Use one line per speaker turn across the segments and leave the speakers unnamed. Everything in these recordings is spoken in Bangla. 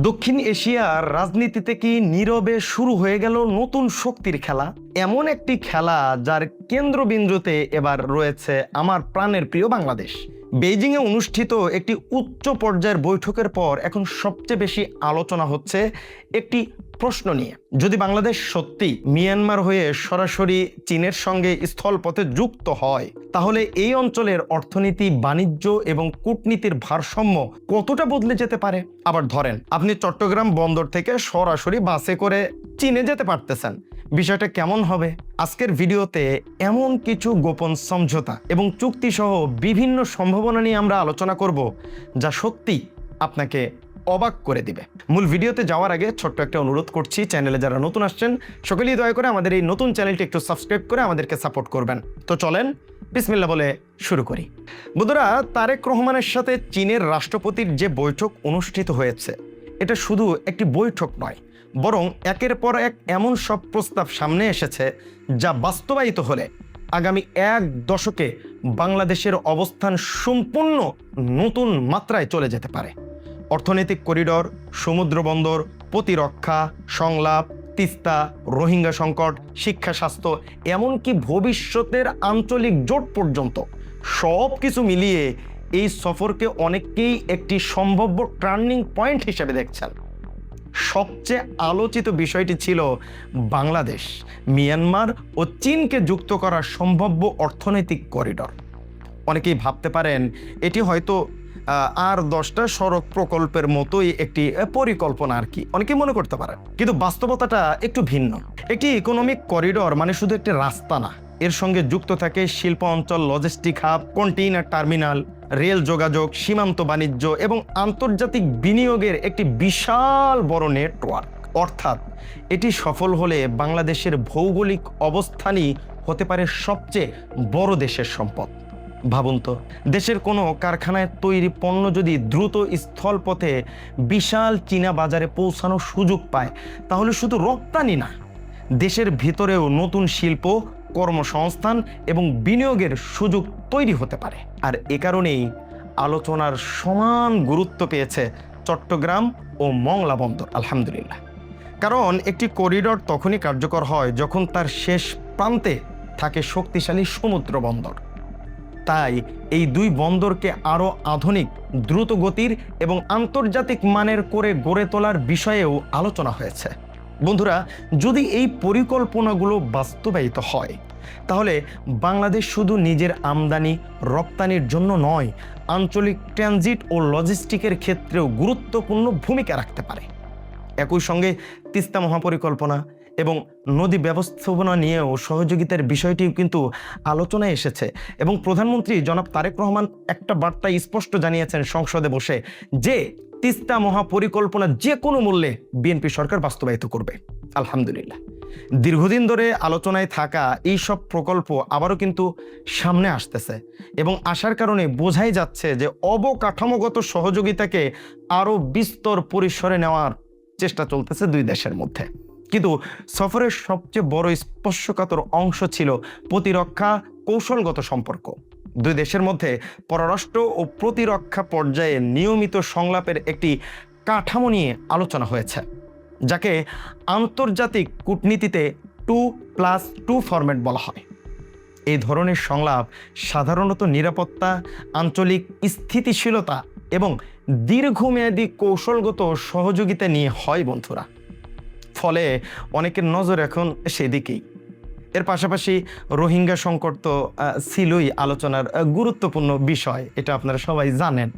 দক্ষিণ এশিয়ার রাজনীতিতে কি নীরবে শুরু হয়ে গেল নতুন শক্তির খেলা? এমন একটি খেলা যার কেন্দ্রবিন্দুতে এবার রয়েছে আমার প্রাণের প্রিয় বাংলাদেশ। বেইজিংয়ে অনুষ্ঠিত একটি উচ্চ পর্যায়ের বৈঠকের পর এখন সবচেয়ে বেশি আলোচনা হচ্ছে একটি প্রশ্ন নিয়ে। যদি বাংলাদেশ সত্যি মিয়ানমার হয়ে সরাসরি চীনের সঙ্গে স্থলপথে যুক্ত হয়, তাহলে এই অঞ্চলের অর্থনীতি, বাণিজ্য এবং কূটনীতির ভারসাম্য কতটা বদলে যেতে পারে। আবার ধরেন, আপনি চট্টগ্রাম বন্দর থেকে সরাসরি বাসে করে চীনে যেতে পারতেছেন। বিষয়টা কেমন হবে? আজকের ভিডিওতে এমন কিছু গোপন সমঝোতা এবং চুক্তি সহ বিভিন্ন সম্ভাবনা নিয়ে আমরা আলোচনা করব, যা সত্যি আপনাকে অবাক করে দিবে। মূল ভিডিওতে যাওয়ার আগে ছোট্ট একটা অনুরোধ করছি, চ্যানেলে যারা নতুন আসছেন সকলেই দয়া করে আমাদের এই নতুন চ্যানেলটি একটু সাবস্ক্রাইব করে আমাদেরকে সাপোর্ট করবেন। তো চলেন বিসমিল্লাহ বলে শুরু করি। বন্ধুরা, তারেক রহমানের সাথে চীনের রাষ্ট্রপতির যে বৈঠক অনুষ্ঠিত হয়েছে, এটা শুধু একটি বৈঠক নয়, বরং একের পর এক এমন সব প্রস্তাব সামনে এসেছে যা বাস্তবায়িত হলে আগামী এক দশকে বাংলাদেশের অবস্থান সম্পূর্ণ নতুন মাত্রায় চলে যেতে পারে। অর্থনৈতিক করিডর, সমুদ্র বন্দর, প্রতিরক্ষা, সংলাপ, তিস্তা, রোহিঙ্গা সংকট, শিক্ষা, স্বাস্থ্য, এমনকি ভবিষ্যতের আঞ্চলিক জোট পর্যন্ত সব কিছু মিলিয়ে এই সফরকে অনেকেই একটি সম্ভাব্য টার্নিং পয়েন্ট হিসেবে দেখছেন। সবচেয়ে আলোচিত বিষয়টি ছিল বাংলাদেশ, মিয়ানমার ও চীনকে যুক্ত করার সম্ভাব্য অর্থনৈতিক করিডর। অনেকেই ভাবতে পারেন এটি হয়তো আর 10টা সড়ক প্রকল্পের মতোই একটি পরিকল্পনা আর কি, অনেকেই মনে করতে পারে। কিন্তু বাস্তবতাটা একটু ভিন্ন। একটি ইকোনমিক করিডর মানে শুধু একটি রাস্তা না, এর সঙ্গে যুক্ত থাকে শিল্প অঞ্চল, logistic hub, container terminal, rail যোগাযোগ, সীমান্ত বাণিজ্য এবং আন্তর্জাতিক বিনিয়োগের একটি বিশাল বড় নেটওয়ার্ক। অর্থাৎ এটি সফল হলে বাংলাদেশের ভৌগোলিক অবস্থানই হতে পারে সবচেয়ে বড় দেশের সম্পদ। ভাবুন তো, দেশের কোনো কারখানায় তৈরি পণ্য যদি দ্রুত স্থলপথে বিশাল চীনা বাজারে পৌঁছানোর সুযোগ পায়, তাহলে শুধু রপ্তানি না, দেশের ভিতরেও নতুন শিল্প, কর্মসংস্থান এবং বিনিয়োগের সুযোগ তৈরি হতে পারে। আর এ কারণেই আলোচনার সমান গুরুত্ব পেয়েছে চট্টগ্রাম ও মংলা বন্দর। আলহামদুলিল্লাহ, কারণ একটি করিডর তখনই কার্যকর হয় যখন তার শেষ প্রান্তে থাকে শক্তিশালী সমুদ্র বন্দর। তাই এই দুই বন্দরকে আরও আধুনিক, দ্রুত গতির এবং আন্তর্জাতিক মানের করে গড়ে তোলার বিষয়েও আলোচনা হয়েছে। বন্ধুরা, যদি এই পরিকল্পনাগুলো বাস্তবায়িত হয়, তাহলে বাংলাদেশ শুধু নিজের আমদানি রপ্তানির জন্য নয়, আঞ্চলিক ট্রানজিট ও লজিস্টিকের ক্ষেত্রেও গুরুত্বপূর্ণ ভূমিকা রাখতে পারে। একই সঙ্গে তিস্তা মহাপরিকল্পনা এবং নদী ব্যবস্থাপনা নিয়েও সহযোগিতার বিষয়টিও কিন্তু আলোচনায় এসেছে এবং প্রধানমন্ত্রী জনাব তারেক রহমান একটা বার্তায় স্পষ্ট জানিয়েছেন সংসদে বসে যে তিস্তা মহাপরিকল্পনা যে কোনো মূল্যে বিএনপি সরকার বাস্তবায়িত করবে। আলহামদুলিল্লাহ, দীর্ঘদিন ধরে আলোচনায় থাকা এই সব প্রকল্প আবারও কিন্তু সামনে আসতেছে এবং আসার কারণে বোঝাই যাচ্ছে যে অবকাঠামোগত সহযোগিতাকে আরও বিস্তর পরিসরে নেওয়ার চেষ্টা চলতেছে দুই দেশের মধ্যে। কিন্তু সফরের সবচেয়ে বড় স্পর্শকাতর অংশ ছিল প্রতিরক্ষা কৌশলগত সম্পর্ক। দুই দেশের মধ্যে পররাষ্ট্র ও প্রতিরক্ষা পর্যায়ে নিয়মিত সংলাপের একটি কাঠামো নিয়ে আলোচনা হয়েছে, যাকে আন্তর্জাতিক কূটনীতিতে 2+2 ফরম্যাট বলা হয়। এই ধরনের সংলাপ সাধারণত নিরাপত্তা, আঞ্চলিক স্থিতিশীলতা এবং দীর্ঘমেয়াদী কৌশলগত সহযোগিতা নিয়ে হয় বন্ধুরা। ফলে অনেকের নজর এখন সেদিকেই। এর পাশাপাশি রোহিঙ্গা সংকট তো ছিলই আলোচনার গুরুত্বপূর্ণ বিষয়, এটা আপনারা সবাই জানেন।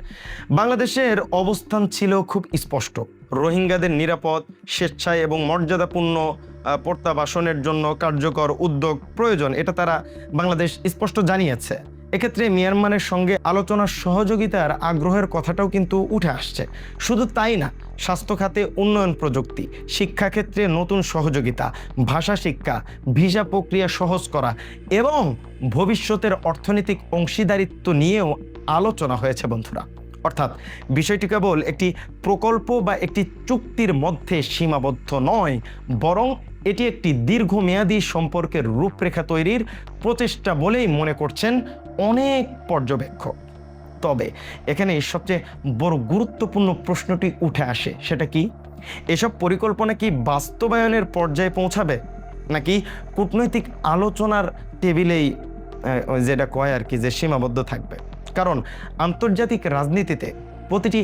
বাংলাদেশের অবস্থান ছিল খুব স্পষ্ট। রোহিঙ্গাদের নিরাপদ, স্বেচ্ছায় এবং মর্যাদাপূর্ণ প্রত্যাবাসনের জন্য কার্যকর উদ্যোগ প্রয়োজন, এটা তারা বাংলাদেশ স্পষ্ট জানিয়েছে। এক্ষেত্রে মিয়ানমারের সঙ্গে আলোচনার সহযোগিতার আগ্রহের কথাটাও কিন্তু উঠে আসছে। শুধু তাই না, স্বাস্থ্য খাতে উন্নয়ন প্রযুক্তি, শিক্ষাক্ষেত্রে নতুন সহযোগিতা, ভাষা শিক্ষা, ভিসা প্রক্রিয়া সহজ করা এবং ভবিষ্যতের অর্থনৈতিক অংশীদারিত্ব নিয়েও আলোচনা হয়েছে বন্ধুরা। অর্থাৎ বিষয়টি কেবল একটি প্রকল্প বা একটি চুক্তির মধ্যে সীমাবদ্ধ নয়, বরং এটি একটি দীর্ঘমেয়াদী সম্পর্কের রূপরেখা তৈরির প্রচেষ্টা বলেই মনে করছেন অনেক পর্যবেক্ষক। তবে এখানে সবচেয়ে বড় গুরুত্বপূর্ণ প্রশ্নটি উঠে আসে, সেটা কি এসব পরিকল্পনা কি বাস্তবায়নের পর্যায়ে পৌঁছাবে, নাকি কূটনৈতিক আলোচনার টেবিলেই যেটা কয় আর কি যে সীমাবদ্ধ থাকবে? কারণ আন্তর্জাতিক রাজনীতিতে প্রতিটি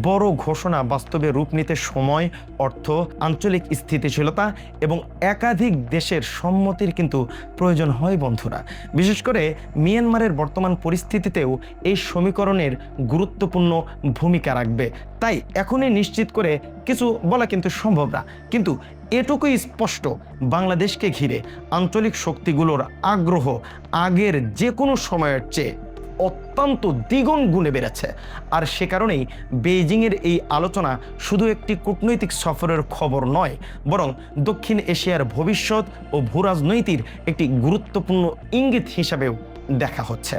বড় ঘোষণা বাস্তবে রূপ নিতে সময়, অর্থ, আঞ্চলিক স্থিতিশীলতা এবং একাধিক দেশের সম্মতির কিন্তু প্রয়োজন হয় বন্ধুরা। বিশেষ করে মিয়ানমারের বর্তমান পরিস্থিতিতেও এই সমীকরণের গুরুত্বপূর্ণ ভূমিকা রাখবে। তাই এখনই নিশ্চিত করে কিছু বলা কিন্তু সম্ভব না, কিন্তু এটুকুই স্পষ্ট, বাংলাদেশকে ঘিরে আঞ্চলিক শক্তিগুলোর আগ্রহ আগের যে কোনো সময়ের চেয়ে অত্যন্ত দ্বিগুণ গুণে বেড়েছে। আর সে কারণেই বেইজিংয়ের এই আলোচনা শুধু একটি কূটনৈতিক সফরের খবর নয়, বরং দক্ষিণ এশিয়ার ভবিষ্যৎ ও ভূরাজনৈতিক একটি গুরুত্বপূর্ণ ইঙ্গিত হিসাবেও দেখা হচ্ছে।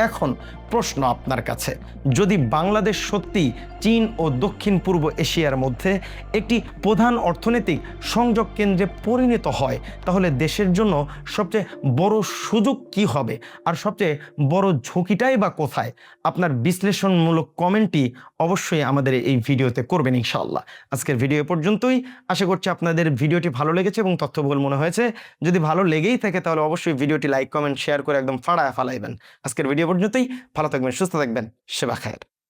এখন প্রশ্ন আপনার কাছে, যদি বাংলাদেশ সত্যি চীন ও দক্ষিণ পূর্ব এশিয়ার মধ্যে একটি প্রধান অর্থনৈতিক সংযোগ কেন্দ্রে পরিণত হয়, তাহলে দেশের জন্য সবচেয়ে বড় সুযোগ কি হবে আর সবচেয়ে বড় ঝুঁকিটাই বা কোথায়? আপনার বিশ্লেষণমূলক কমেন্টটি অবশ্যই আমাদের এই ভিডিওতে করবেন ইনশাআল্লাহ। আজকের ভিডিও পর্যন্তই। আশা করছি আপনাদের ভিডিওটি ভালো লেগেছে এবং তথ্যবহুল মনে হয়েছে। যদি ভালো লেগেই থাকে তাহলে অবশ্যই ভিডিওটি লাইক, কমেন্ট, শেয়ার করে একদম ফালাইবেন। আজকের ভিডিও পর্যন্তই। ভালো থাকবেন, সুস্থ থাকবেন, সেবা খায়ের।